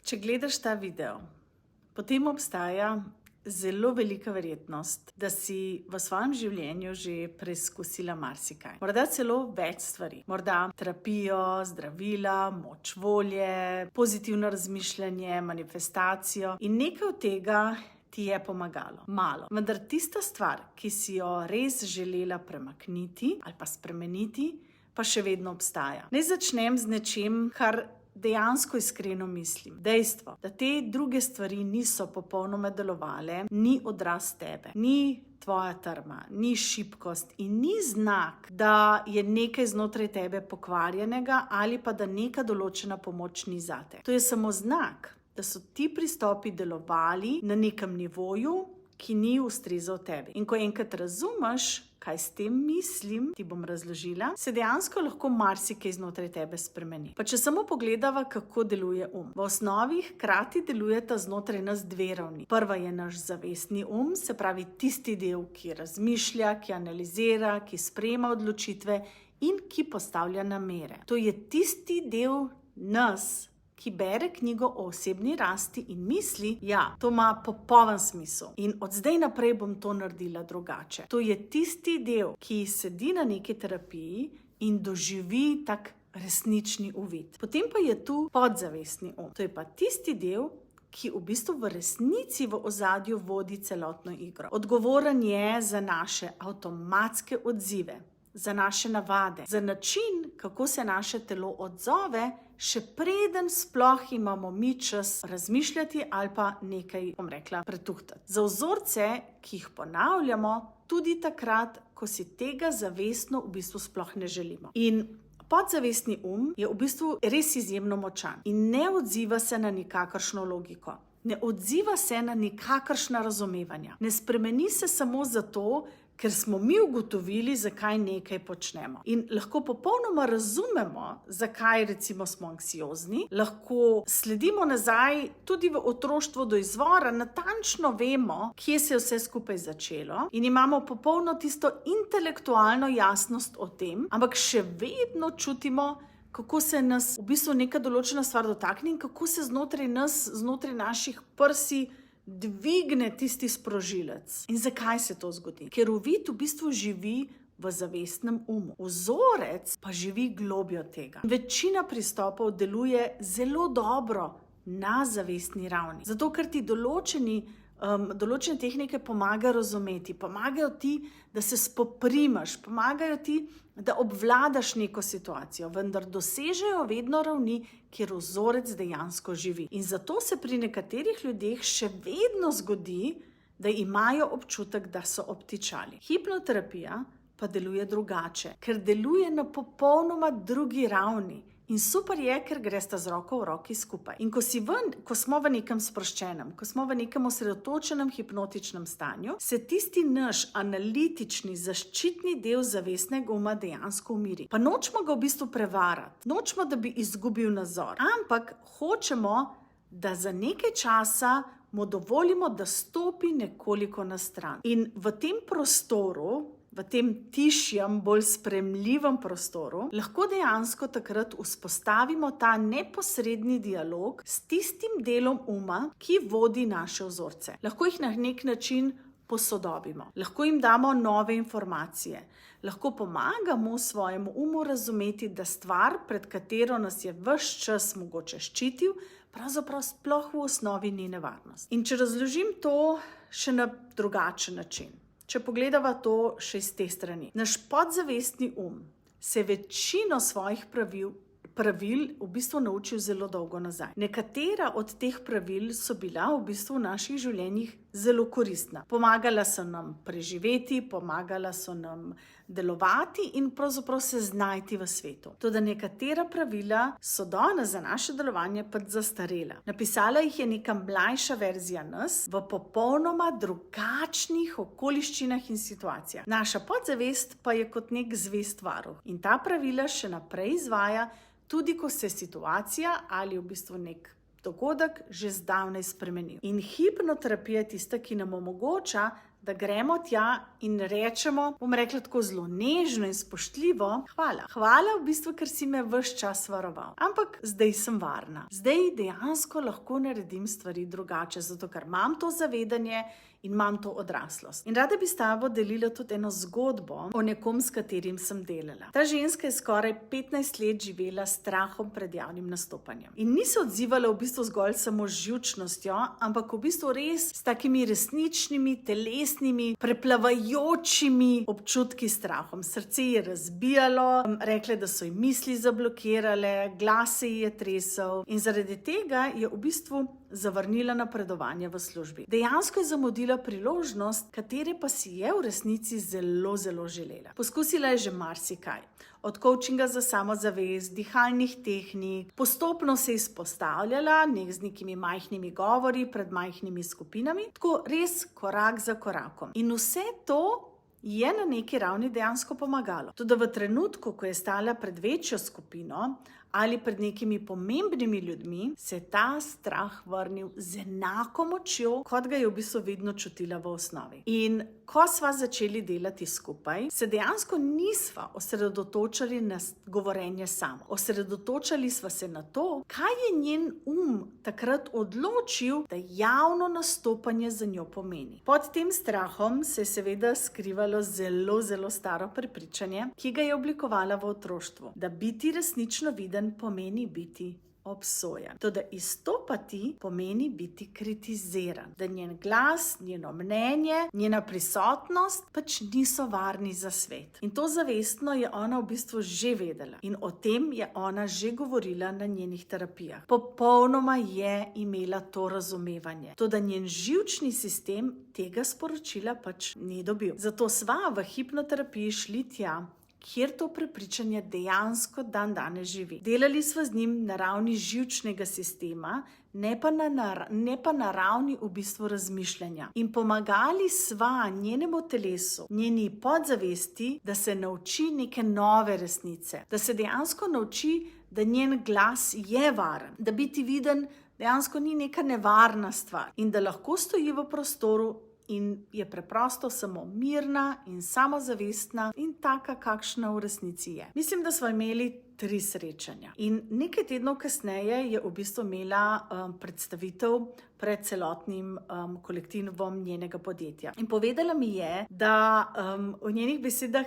Če gledaš ta video, potem obstaja zelo velika verjetnost, da si v svojem življenju že preizkusila marsikaj. Morda celo več stvari. Morda terapijo, zdravila, moč volje, pozitivno razmišljanje, manifestacijo in nekaj od tega ti je pomagalo. Malo. Vendar tista stvar, ki si jo res želela premakniti ali pa spremeniti, pa še vedno obstaja. Naj začnem z nečim, kar dejansko iskreno mislim. Dejstvo, da te druge stvari niso popolnoma delovale, ni odraz tebe, ni tvoja trma, ni šibkost in ni znak, da je nekaj znotraj tebe pokvarjenega ali pa da neka določena pomoč ni zate. To je samo znak, da so ti pristopi delovali na nekem nivoju, ki ni ustrezal tebi. In ko enkrat razumeš, kaj s tem mislim, ti bom razložila, se dejansko lahko marsikaj znotraj tebe spremeni. Pa če samo pogledava, kako deluje V osnovi hkrati delujeta znotraj nas dve ravni. Prva je naš zavestni se pravi tisti del, ki razmišlja, ki analizira, ki sprejema odločitve in ki postavlja namere. To je tisti del nas, ki bere knjigo o osebni rasti in misli, ja, to ima popoln smisel in od zdaj naprej bom to naredila drugače. To je tisti del, ki sedi na neki terapiji in doživi tak resnični uvid. Potem pa je tu podzavestni To je pa tisti del, ki v bistvu v resnici v ozadju vodi celotno igro. Odgovoren je za naše avtomatske odzive, za naše navade, za način, kako se naše telo odzove, še preden sploh imamo mi čas razmišljati ali pa nekaj, pretuhtati. Za vzorce, ki jih ponavljamo, tudi takrat, ko si tega zavestno v bistvu sploh ne želimo. In podzavestni je v bistvu res izjemno močan in ne odziva se na nikakršno logiko. Ne odziva se na nikakršna razumevanja. Ne spremeni se samo zato, ker smo mi ugotovili, zakaj nekaj počnemo. In lahko popolnoma razumemo, zakaj recimo smo anksiozni, lahko sledimo nazaj tudi v otroštvo do izvora, natančno vemo, kje se je vse skupaj začelo in imamo popolno tisto intelektualno jasnost o tem, ampak še vedno čutimo, kako se nas v bistvu neka določena stvar dotakne in kako se znotraj nas, znotraj naših prsi dvigne tisti sprožilec. In zakaj se to zgodi? Ker uvid v bistvu živi v zavestnem Vzorec pa živi globje od tega. Večina pristopov deluje zelo dobro na zavestni ravni. Zato, ker ti določene tehnike pomagajo razumeti, pomagajo ti, da se spoprimaš, pomagajo ti, da obvladaš neko situacijo, vendar dosežejo vedno ravni, kjer vzorec dejansko živi. In zato se pri nekaterih ljudeh še vedno zgodi, da imajo občutek, da so obtičali. Hipnoterapija pa deluje drugače, ker deluje na popolnoma drugi ravni. In super je, ker gresta z roko v roki skupaj. In ko smo v nekem sproščenem, ko smo v nekem osredotočenem hipnotičnem stanju, se tisti naš analitični, zaščitni del zavestnega dejansko umiri. Pa nočemo ga v bistvu prevarati, nočemo, da bi izgubil nadzor, ampak hočemo, da za nekaj časa mu dovolimo, da stopi nekoliko na stran. In v tem prostoru, v tem tišjem, bolj spremljivem prostoru, lahko dejansko takrat vzpostavimo ta neposredni dialog s tistim delom ki vodi naše vzorce. Lahko jih na nek način posodobimo, lahko jim damo nove informacije, lahko pomagamo svojemu razumeti, da stvar, pred katero nas je ves čas mogoče ščitil, pravzaprav sploh v osnovi ni nevarnost. In če razložim to še na drugačen način, če pogledava to še iz te strani. Naš podzavestni se večino svojih pravil v bistvu naučil zelo dolgo nazaj. Nekatera od teh pravil so bila v bistvu v naših življenjih zelo koristna. Pomagala so nam preživeti, pomagala so nam delovati in pravzaprav se znajti v svetu. Toda nekatera pravila so danes za naše delovanje pač zastarela. Napisala jih je neka mlajša verzija nas v popolnoma drugačnih okoliščinah in situacijah. Naša podzavest pa je kot nek zvest varuh in ta pravila še naprej izvaja, tudi ko se situacija ali v bistvu nek dogodek že zdavnaj spremenil. In hipnoterapija je tista, ki nam omogoča, da gremo tja in rečemo, bom rekla tako zelo nežno in spoštljivo, hvala. Hvala v bistvu, ker si me ves čas varoval. Ampak zdaj sem varna. Zdaj dejansko lahko naredim stvari drugače, zato ker imam to zavedanje in imam to odraslost. In rada bi s tabo delila tudi eno zgodbo o nekom, s katerim sem delala. Ta ženska je skoraj 15 let živela s strahom pred javnim nastopanjem. In ni se odzivala v bistvu zgolj samo z živčnostjo, ampak v bistvu res s takimi resničnimi, telesnimi, preplavajočimi občutki strahom. Srce je razbijalo, rekle, da so ji misli zablokirale, glas se ji je tresel in zaradi tega je v bistvu zavrnila napredovanje v službi. Dejansko je zamudila priložnost, katere pa si je v resnici zelo, zelo želela. Poskusila je že marsikaj. Od coachinga za samozavest, dihalnih tehnik, postopno se je izpostavljala z nekimi majhnimi govori pred majhnimi skupinami, tako res korak za korakom. In vse to je na neki ravni dejansko pomagalo. Tudi v trenutku, ko je stala pred večjo skupino ali pred nekimi pomembnimi ljudmi, se je ta strah vrnil z enako močjo, kot ga je v bistvu vedno čutila v osnovi. In ko sva začeli delati skupaj, se dejansko nisva osredotočali na govorenje samo. Osredotočali sva se na to, kaj je njen takrat odločil, da javno nastopanje za njo pomeni. Pod tem strahom se je seveda skrivalo zelo, zelo staro prepričanje, ki ga je oblikovala v otroštvu, da biti resnično viden pomeni biti obsojen. To, da izstopati pomeni biti kritiziran, da njen glas, njeno mnenje, njena prisotnost pač niso varni za svet. In to zavestno je ona v bistvu že vedela in o tem je ona že govorila na njenih terapijah. Popolnoma je imela to razumevanje. To, da njen živčni sistem tega sporočila pač ni dobil. Zato sva v hipnoterapiji šli tja, kjer to prepričanje dejansko dan danes živi. Delali smo z njim na ravni živčnega sistema, ne pa na ravni v bistvu razmišljanja. In pomagali sva njenemu telesu, njeni podzavesti, da se nauči neke nove resnice, da se dejansko nauči, da njen glas je varen, da biti viden dejansko ni neka nevarna stvar in da lahko stoji v prostoru in je preprosto samo mirna in samozavestna in taka, kakšna v resnici je. Mislim, da smo imeli 3 srečanja. In nekaj tednov kasneje je v bistvu imela predstavitev pred celotnim kolektivom njenega podjetja. In povedala mi je, da v njenih besedah,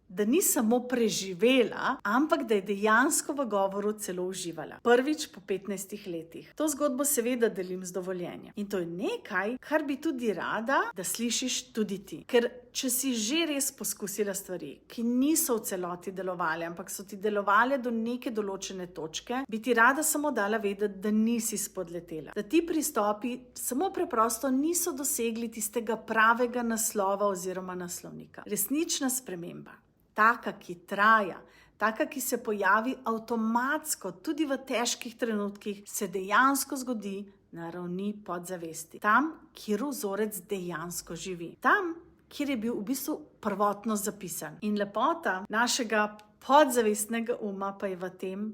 da ni samo preživela, ampak da je dejansko v govoru celo uživala. Prvič po 15 letih. To zgodbo seveda delim z dovoljenjem. In to je nekaj, kar bi tudi rada, da slišiš tudi ti. Ker če si že res poskusila stvari, ki niso v celoti delovale, ampak so ti delovale do neke določene točke, bi ti rada samo dala vedeti, da nisi spodletela. Da ti pristopi samo preprosto niso dosegli tistega pravega naslova oziroma naslovnika. Resnična sprememba, taka, ki traja, taka, ki se pojavi avtomatsko tudi v težkih trenutkih, se dejansko zgodi na ravni podzavesti. Tam, kjer vzorec dejansko živi. Tam, kjer je bil v bistvu prvotno zapisan. In lepota našega podzavestnega uma pa je v tem,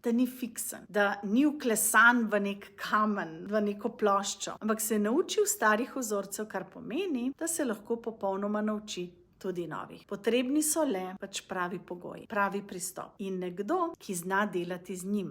da ni fiksen, da ni vklesan v nek kamen, v neko ploščo, ampak se je naučil starih vzorcev, kar pomeni, da se lahko popolnoma nauči tudi novih. Potrebni so le pač pravi pogoji, pravi pristop in nekdo, ki zna delati z njim,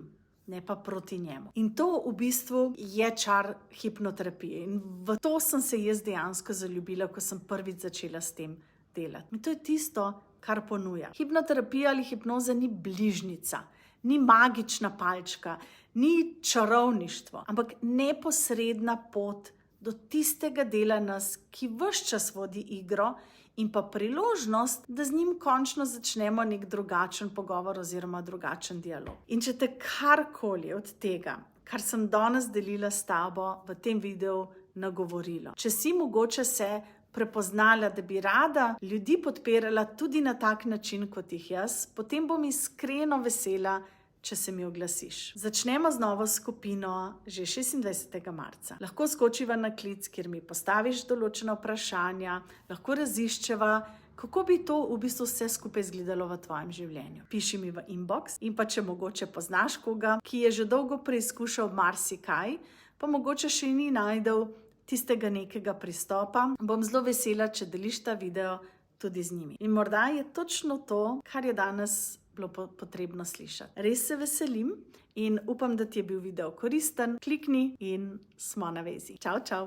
ne pa proti njemu. In to v bistvu je čar hipnoterapije. In v to sem se jaz dejansko zaljubila, ko sem prvič začela s tem delati. In to je tisto, kar ponuja. Hipnoterapija ali hipnoza ni bližnica, ni magična palčka, ni čarovništvo, ampak neposredna pot do tistega dela nas, ki ves čas vodi igro in pa priložnost, da z njim končno začnemo nek drugačen pogovor oziroma drugačen dialog. In če te karkoli od tega, kar sem danes delila s tabo v tem videu, nagovorilo, če si mogoče se prepoznala, da bi rada ljudi podpirala tudi na tak način kot jih jaz, potem bom iskreno vesela, če se mi oglasiš. Začnemo z novo skupino že 26. marca. Lahko skočiva na klic, kjer mi postaviš določena vprašanja, lahko raziščeva, kako bi to v bistvu vse skupaj izgledalo v tvojem življenju. Piši mi v inbox in pa če mogoče poznaš koga, ki je že dolgo preizkušal marsikaj, pa mogoče še ni najdel tistega nekega pristopa, bom zelo vesela, če deliš ta video tudi z njimi. In morda je točno to, kar je danes bilo potrebno slišati. Res se veselim in upam, da ti je bil video koristen. Klikni in smo na vezi. Čau, čau!